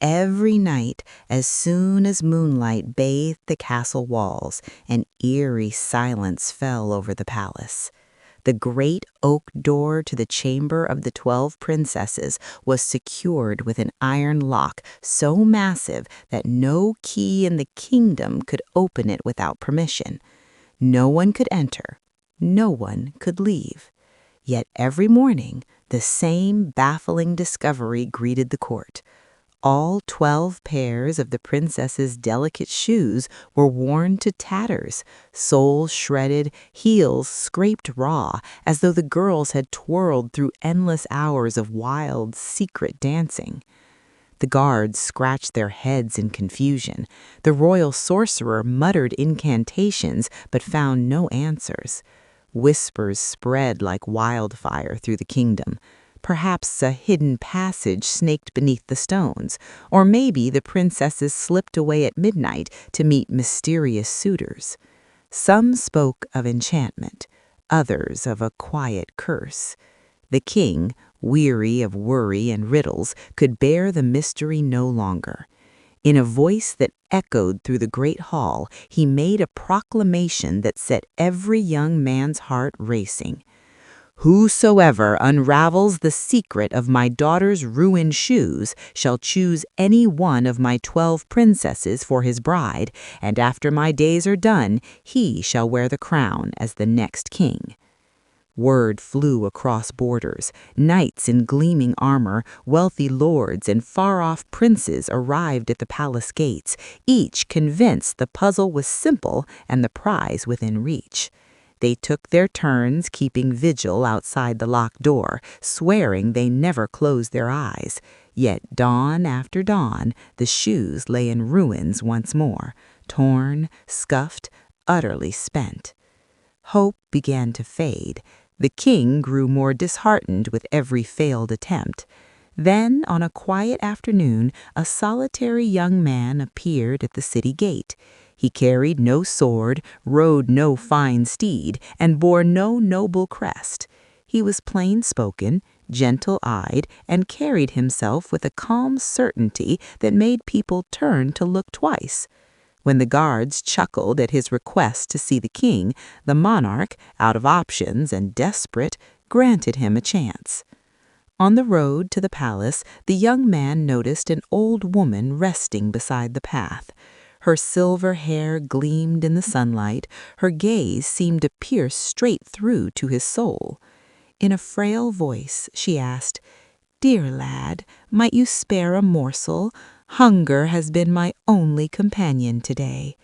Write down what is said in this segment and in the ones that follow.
Every night, as soon as moonlight bathed the castle walls, an eerie silence fell over the palace. The great oak door to the chamber of the 12 princesses was secured with an iron lock so massive that no key in the kingdom could open it without permission. No one could enter, no one could leave. Yet every morning, the same baffling discovery greeted the court. All 12 pairs of the princess's delicate shoes were worn to tatters, soles shredded, heels scraped raw, as though the girls had twirled through endless hours of wild, secret dancing. The guards scratched their heads in confusion. The royal sorcerer muttered incantations but found no answers. Whispers spread like wildfire through the kingdom. Perhaps a hidden passage snaked beneath the stones, or maybe the princesses slipped away at midnight to meet mysterious suitors. Some spoke of enchantment, others of a quiet curse. The king, weary of worry and riddles, could bear the mystery no longer. In a voice that echoed through the great hall, he made a proclamation that set every young man's heart racing. "Whosoever unravels the secret of my daughter's ruined shoes shall choose any one of my 12 princesses for his bride, and after my days are done, he shall wear the crown as the next king." Word flew across borders. Knights in gleaming armor, wealthy lords, and far-off princes arrived at the palace gates, each convinced the puzzle was simple and the prize within reach. They took their turns keeping vigil outside the locked door, swearing they never closed their eyes. Yet dawn after dawn, the shoes lay in ruins once more, torn, scuffed, utterly spent. Hope began to fade. The king grew more disheartened with every failed attempt. Then, on a quiet afternoon, a solitary young man appeared at the city gate. He carried no sword, rode no fine steed, and bore no noble crest. He was plain-spoken, gentle-eyed, and carried himself with a calm certainty that made people turn to look twice. When the guards chuckled at his request to see the king, the monarch, out of options and desperate, granted him a chance. On the road to the palace, the young man noticed an old woman resting beside the path. Her silver hair gleamed in the sunlight. Her gaze seemed to pierce straight through to his soul. In a frail voice, she asked, "Dear lad, might you spare a morsel? Hunger has been my only companion today."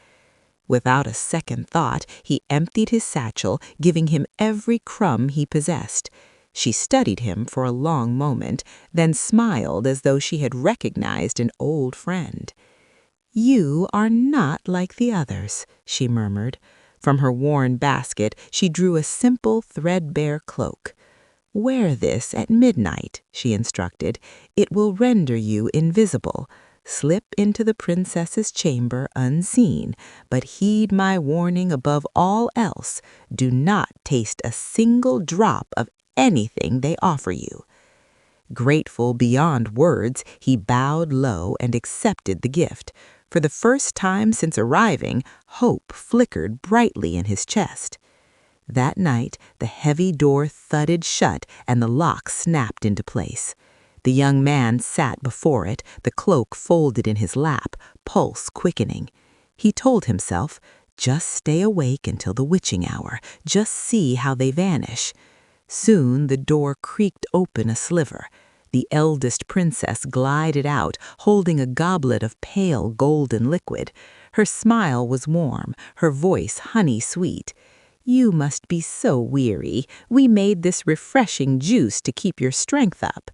Without a second thought, he emptied his satchel, giving him every crumb he possessed. She studied him for a long moment, then smiled as though she had recognized an old friend. "You are not like the others," she murmured. From her worn basket, she drew a simple, threadbare cloak. "Wear this at midnight," she instructed. "It will render you invisible. Slip into the princess's chamber unseen, but heed my warning above all else. Do not taste a single drop of anything they offer you." Grateful beyond words, he bowed low and accepted the gift. For the first time since arriving, hope flickered brightly in his chest. That night, the heavy door thudded shut and the lock snapped into place. The young man sat before it, the cloak folded in his lap, pulse quickening. He told himself, just stay awake until the witching hour, just see how they vanish. Soon the door creaked open a sliver. The eldest princess glided out, holding a goblet of pale golden liquid. Her smile was warm, her voice honey-sweet. "You must be so weary. We made this refreshing juice to keep your strength up."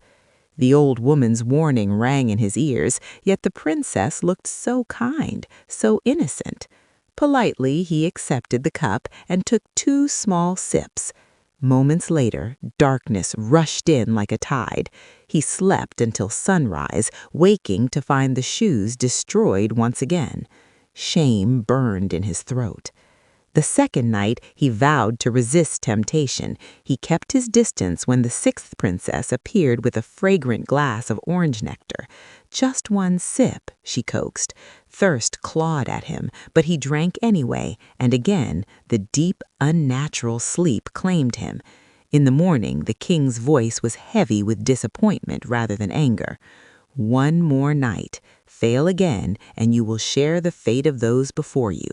The old woman's warning rang in his ears, yet the princess looked so kind, so innocent. Politely, he accepted the cup and took 2 small sips. Moments later, darkness rushed in like a tide. He slept until sunrise, waking to find the shoes destroyed once again. Shame burned in his throat. The second night, he vowed to resist temptation. He kept his distance when the sixth princess appeared with a fragrant glass of orange nectar. "Just one sip," she coaxed. Thirst clawed at him, but he drank anyway, and again the deep, unnatural sleep claimed him. In the morning, the king's voice was heavy with disappointment rather than anger. "One more night. Fail again, and you will share the fate of those before you."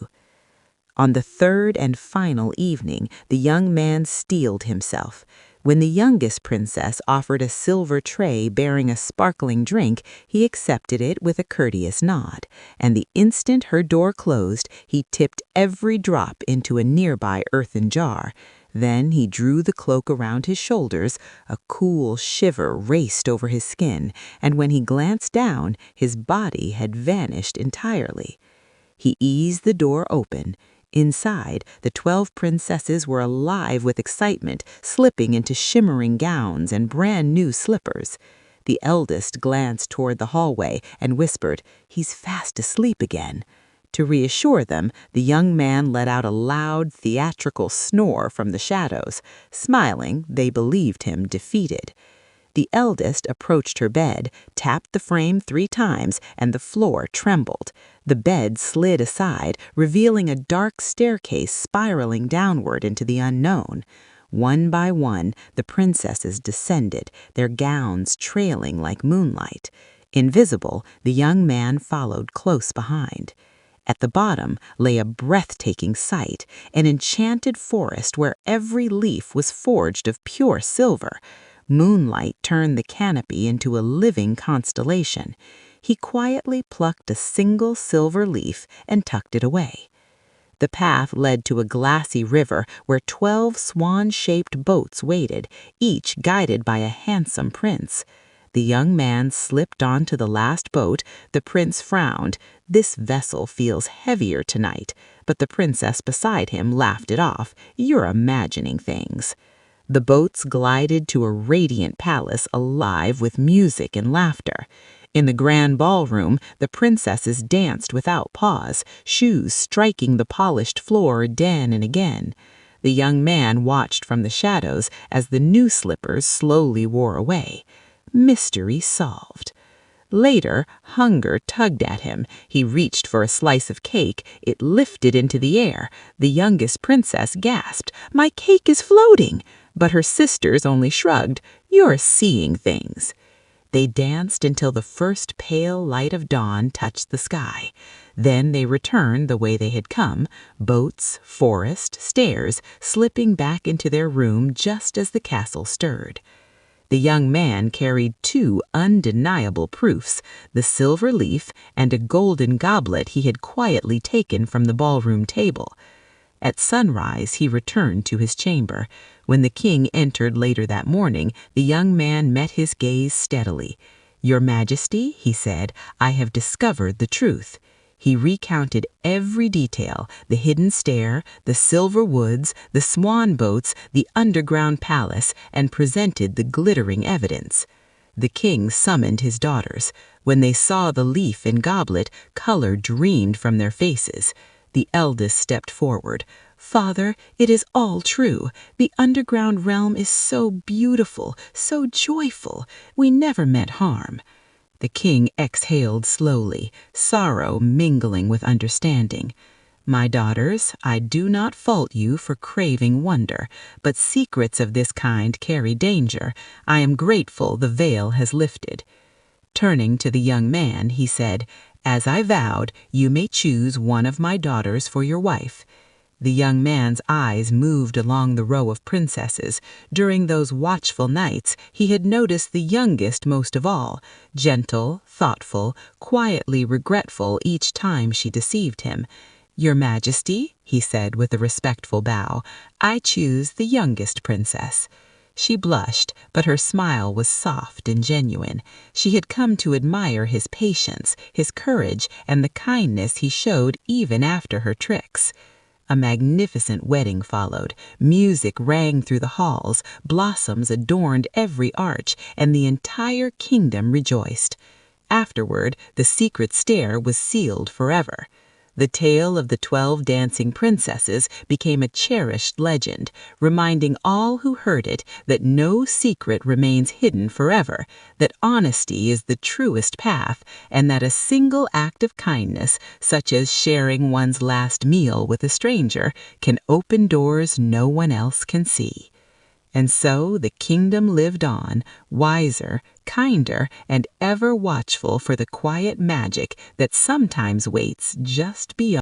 On the third and final evening, the young man steeled himself. When the youngest princess offered a silver tray bearing a sparkling drink, he accepted it with a courteous nod, and the instant her door closed, he tipped every drop into a nearby earthen jar. Then he drew the cloak around his shoulders, a cool shiver raced over his skin, and when he glanced down, his body had vanished entirely. He eased the door open. Inside, the 12 princesses were alive with excitement, slipping into shimmering gowns and brand-new slippers. The eldest glanced toward the hallway and whispered, "He's fast asleep again." To reassure them, the young man let out a loud, theatrical snore from the shadows. Smiling, they believed him defeated. The eldest approached her bed, tapped the frame 3 times, and the floor trembled. The bed slid aside, revealing a dark staircase spiraling downward into the unknown. One by one, the princesses descended, their gowns trailing like moonlight. Invisible, the young man followed close behind. At the bottom lay a breathtaking sight, an enchanted forest where every leaf was forged of pure silver. Moonlight turned the canopy into a living constellation. He quietly plucked a single silver leaf and tucked it away. The path led to a glassy river where 12 swan-shaped boats waited, each guided by a handsome prince. The young man slipped onto the last boat. The prince frowned. "This vessel feels heavier tonight," but the princess beside him laughed it off. "You're imagining things." The boats glided to a radiant palace alive with music and laughter. In the grand ballroom, the princesses danced without pause, shoes striking the polished floor again and again. The young man watched from the shadows as the new slippers slowly wore away. Mystery solved. Later, hunger tugged at him. He reached for a slice of cake. It lifted into the air. The youngest princess gasped, "My cake is floating!" But her sisters only shrugged. "You're seeing things." They danced until the first pale light of dawn touched the sky. Then they returned the way they had come, boats, forest, stairs, slipping back into their room just as the castle stirred. The young man carried 2 undeniable proofs, the silver leaf and a golden goblet he had quietly taken from the ballroom table. At sunrise, he returned to his chamber. When the king entered later that morning, the young man met his gaze steadily. "Your Majesty," he said, "I have discovered the truth." He recounted every detail, the hidden stair, the silver woods, the swan boats, the underground palace, and presented the glittering evidence. The king summoned his daughters. When they saw the leaf and goblet, color streamed from their faces. The eldest stepped forward. "Father, it is all true. The underground realm is so beautiful, so joyful. We never meant harm." The king exhaled slowly, sorrow mingling with understanding. "My daughters, I do not fault you for craving wonder, but secrets of this kind carry danger. I am grateful the veil has lifted." Turning to the young man, he said, "As I vowed, you may choose one of my daughters for your wife." The young man's eyes moved along the row of princesses. During those watchful nights, he had noticed the youngest most of all, gentle, thoughtful, quietly regretful each time she deceived him. "Your Majesty," he said with a respectful bow, "I choose the youngest princess." She blushed, but her smile was soft and genuine. She had come to admire his patience, his courage, and the kindness he showed even after her tricks. A magnificent wedding followed. Music rang through the halls, blossoms adorned every arch, and the entire kingdom rejoiced. Afterward, the secret stair was sealed forever. The tale of the 12 dancing princesses became a cherished legend, reminding all who heard it that no secret remains hidden forever, that honesty is the truest path, and that a single act of kindness, such as sharing one's last meal with a stranger, can open doors no one else can see. And so the kingdom lived on, wiser, kinder, and ever watchful for the quiet magic that sometimes waits just beyond